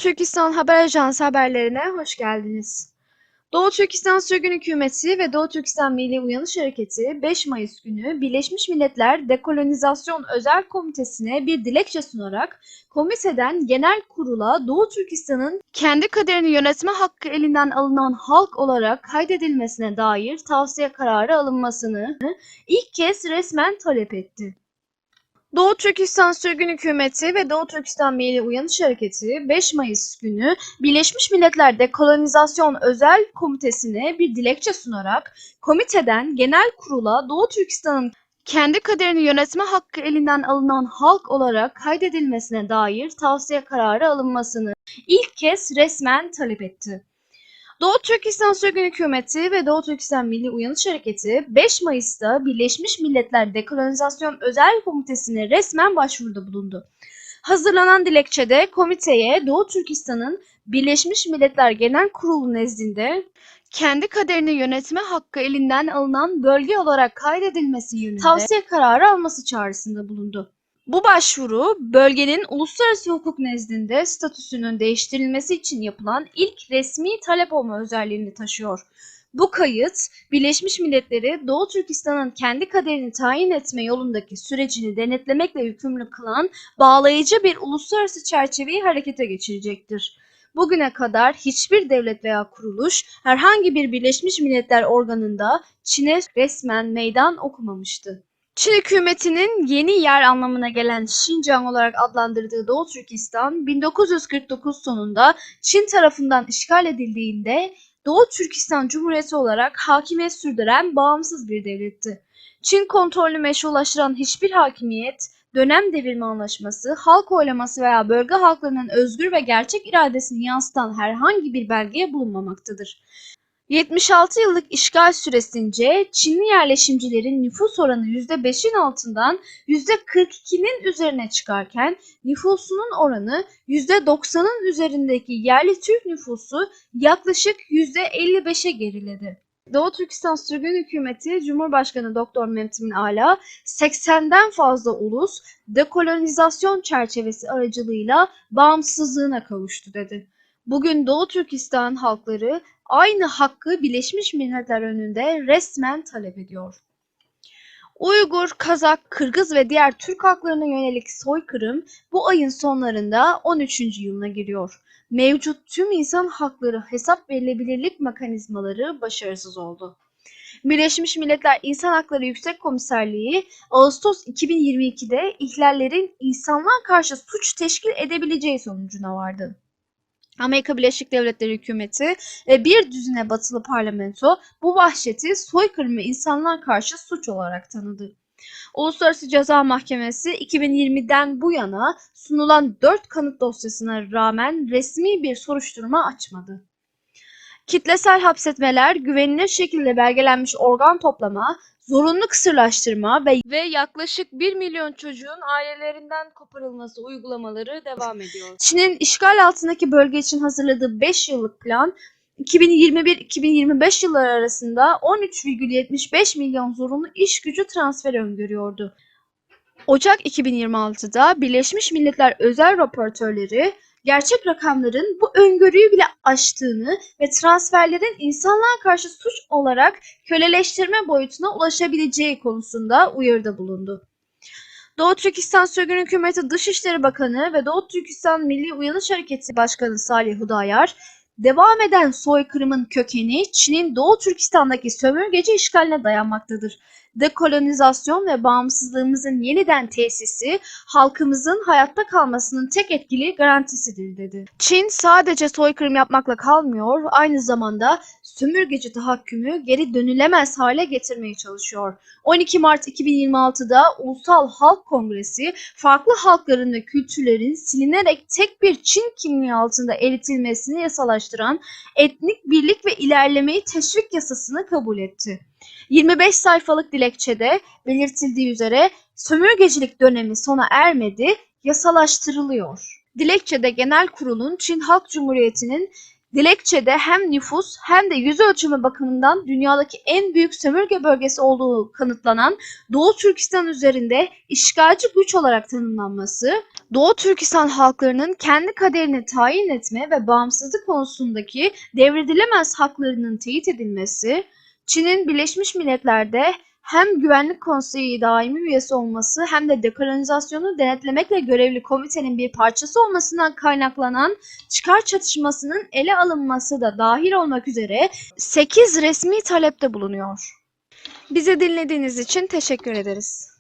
Türkistan Haber Ajansı haberlerine hoş geldiniz. Doğu Türkistan Sürgün Hükümeti ve Doğu Türkistan Milli Uyanış Hareketi 5 Mayıs günü Birleşmiş Milletler Dekolonizasyon Özel Komitesi'ne bir dilekçe sunarak komiteden genel kurula Doğu Türkistan'ın kendi kaderini yönetme hakkı elinden alınan halk olarak kaydedilmesine dair tavsiye kararı alınmasını ilk kez resmen talep etti. Doğu Türkistan Sürgün Hükümeti ve Doğu Türkistan Milli Uyanış Hareketi 5 Mayıs günü Birleşmiş Milletler Dekolonizasyon Özel Komitesi'ne bir dilekçe sunarak komiteden genel kurula Doğu Türkistan'ın kendi kaderini yönetme hakkı elinden alınan halk olarak kaydedilmesine dair tavsiye kararı alınmasını ilk kez resmen talep etti. Doğu Türkistan Sürgün Hükümeti ve Doğu Türkistan Milli Uyanış Hareketi 5 Mayıs'ta Birleşmiş Milletler Dekolonizasyon Özel Komitesi'ne resmen başvuruda bulundu. Hazırlanan dilekçede komiteye Doğu Türkistan'ın Birleşmiş Milletler Genel Kurulu nezdinde kendi kaderini yönetme hakkı elinden alınan bölge olarak kaydedilmesi yönünde tavsiye kararı alması çağrısında bulundu. Bu başvuru, bölgenin uluslararası hukuk nezdinde statüsünün değiştirilmesi için yapılan ilk resmi talep olma özelliğini taşıyor. Bu kayıt, Birleşmiş Milletleri Doğu Türkistan'ın kendi kaderini tayin etme yolundaki sürecini denetlemekle yükümlü kılan bağlayıcı bir uluslararası çerçeveyi harekete geçirecektir. Bugüne kadar hiçbir devlet veya kuruluş herhangi bir Birleşmiş Milletler organında Çin'e resmen meydan okumamıştı. Çin hükümetinin yeni yer anlamına gelen Şincan olarak adlandırdığı Doğu Türkistan, 1949 sonunda Çin tarafından işgal edildiğinde Doğu Türkistan Cumhuriyeti olarak hakimiyet sürdüren bağımsız bir devletti. Çin kontrolünü meşrulaştıran hiçbir hakimiyet, dönem devirme anlaşması, halk oylaması veya bölge halklarının özgür ve gerçek iradesini yansıtan herhangi bir belgeye bulunmamaktadır. 76 yıllık işgal süresince Çinli yerleşimcilerin nüfus oranı %5'in altından %42'nin üzerine çıkarken nüfusunun oranı %90'ın üzerindeki yerli Türk nüfusu yaklaşık %55'e geriledi. Doğu Türkistan Sürgün Hükümeti Cumhurbaşkanı Doktor Mehmet Emin Ala 80'den fazla ulus dekolonizasyon çerçevesi aracılığıyla bağımsızlığına kavuştu dedi. Bugün Doğu Türkistan halkları aynı hakkı Birleşmiş Milletler önünde resmen talep ediyor. Uygur, Kazak, Kırgız ve diğer Türk halklarına yönelik soykırım bu ayın sonlarında 13. yılına giriyor. Mevcut tüm insan hakları hesap verilebilirlik mekanizmaları başarısız oldu. Birleşmiş Milletler İnsan Hakları Yüksek Komiserliği Ağustos 2022'de ihlallerin insanlığa karşı suç teşkil edebileceği sonucuna vardı. Amerika Birleşik Devletleri hükümeti ve bir düzine batılı parlamento bu vahşeti soykırım ve insanlığa karşı suç olarak tanıdı. Uluslararası Ceza Mahkemesi 2020'den bu yana sunulan 4 kanıt dosyasına rağmen resmi bir soruşturma açmadı. Kitlesel hapsetmeler, güvenilir şekilde belgelenmiş organ toplama, zorunlu kısırlaştırma ve yaklaşık 1 milyon çocuğun ailelerinden koparılması uygulamaları devam ediyor. Çin'in işgal altındaki bölge için hazırladığı 5 yıllık plan 2021-2025 yılları arasında 13,75 milyon zorunlu iş gücü transferi öngörüyordu. Ocak 2026'da Birleşmiş Milletler özel raportörleri gerçek rakamların bu öngörüyü bile aştığını ve transferlerin insanlığa karşı suç olarak köleleştirme boyutuna ulaşabileceği konusunda uyarıda bulundu. Doğu Türkistan Sürgün Hükümeti Dışişleri Bakanı ve Doğu Türkistan Milli Uyanış Hareketi Başkanı Salih Hudayar, devam eden soykırımın kökeni Çin'in Doğu Türkistan'daki sömürgeci işgaline dayanmaktadır. Dekolonizasyon ve bağımsızlığımızın yeniden tesisi halkımızın hayatta kalmasının tek etkili garantisidir dedi. Çin sadece soykırım yapmakla kalmıyor, aynı zamanda sömürgeci tahakkümü geri dönülemez hale getirmeye çalışıyor. 12 Mart 2026'da Ulusal Halk Kongresi farklı halkların ve kültürlerin silinerek tek bir Çin kimliği altında eritilmesini yasalaştıran etnik birlik ve ilerlemeyi teşvik yasasını kabul etti. 25 sayfalık dilekçede belirtildiği üzere sömürgecilik dönemi sona ermedi, yasalaştırılıyor. Dilekçede Genel Kurul'un Çin Halk Cumhuriyeti'nin Dilekçede hem nüfus hem de yüz ölçümü bakımından dünyadaki en büyük sömürge bölgesi olduğu kanıtlanan Doğu Türkistan üzerinde işgalci güç olarak tanımlanması, Doğu Türkistan halklarının kendi kaderini tayin etme ve bağımsızlık konusundaki devredilemez haklarının teyit edilmesi, Çin'in Birleşmiş Milletler'de hem Güvenlik Konseyi daimi üyesi olması hem de dekolonizasyonu denetlemekle görevli komitenin bir parçası olmasından kaynaklanan çıkar çatışmasının ele alınması da dahil olmak üzere 8 resmi talepte bulunuyor. Bizi dinlediğiniz için teşekkür ederiz.